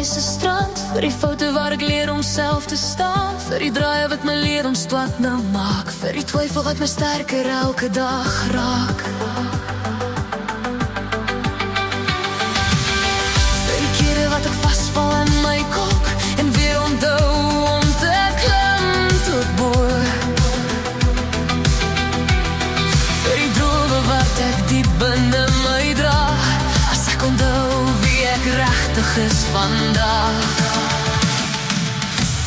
se strand, vir die foute waar ek leer om self te staan, vir die draaie wat my leer om swart nou maak, vir die twyfel wat my sterker elke dag raak. Vir die kere wat ek vasval in my kok en weer onthou om te klim tot bo. Vir die droge wat ek diep binne my dra, as ek onthou wie ek regtig is vandag.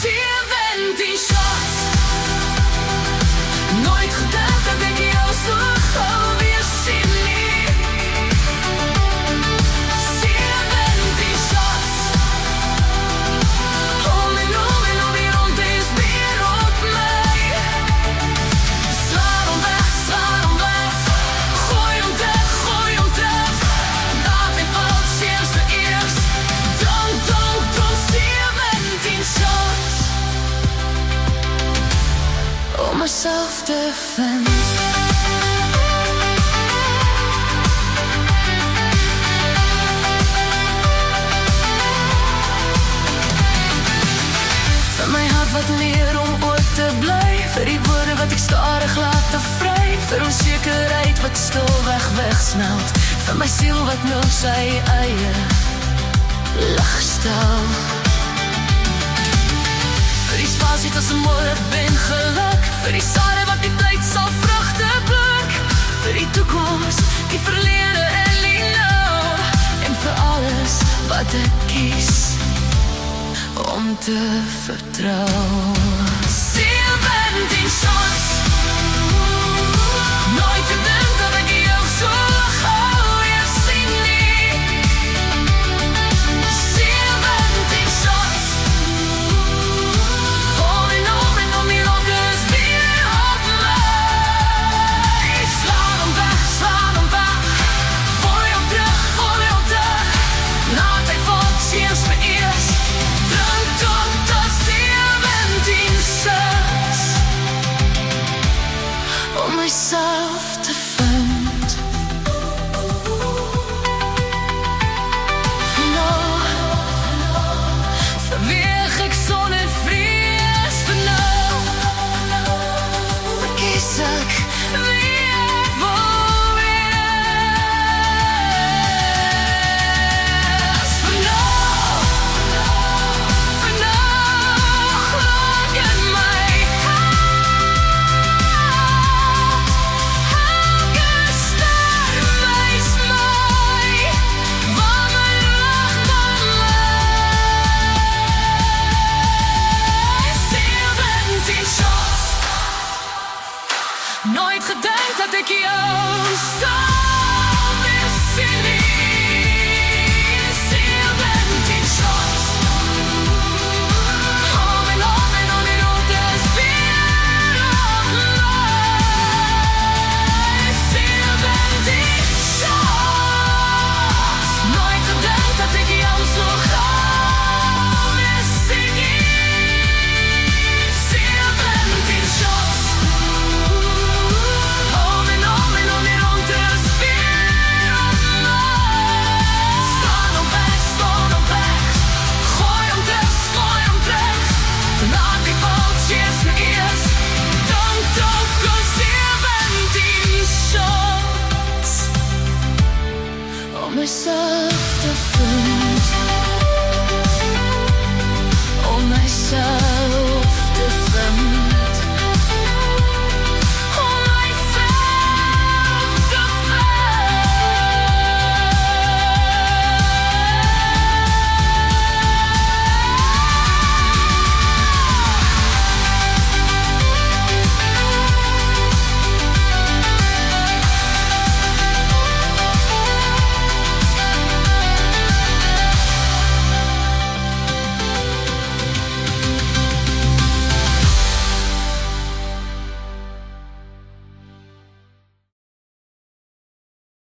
17 shots, nooit gedink dat ek jou so gou weer sien nie. 17 shots, om en om die rond is weer op my. Slaan om weg, gooi om terug, laat my fout seers vereers. Don't, 17 shots, om myself te vind. Vir my hart wat leer om ooit te bly, vir die woorde wat ek stadig laat te vry, vir onsekerheid wat stilweg wegsmelt, vir my siel wat nou sy eie lig stel. Vir die spasie tussen moord en geluk, vir die sade wat die tyd sal vrugte pluk, vir die toekoms, die verlede en die nou, en vir alles wat ek kies om te vertrou. 17 shots, nooit gedink dat ek jou so gou weer sien nie. 17 shots, om en om die rond is weer op my. Slaan om weg, gooi om terug, laat hy volk seers vereers. Drink tot 17 shots, om myself te vind. Verweeg ek sonder vrees vir nou, verkies ek wie ek wil wees. Vir nou, glad in my hart, elke ster wys my waar my lig kan lê. 17 shots, nooit gedink dat ek jou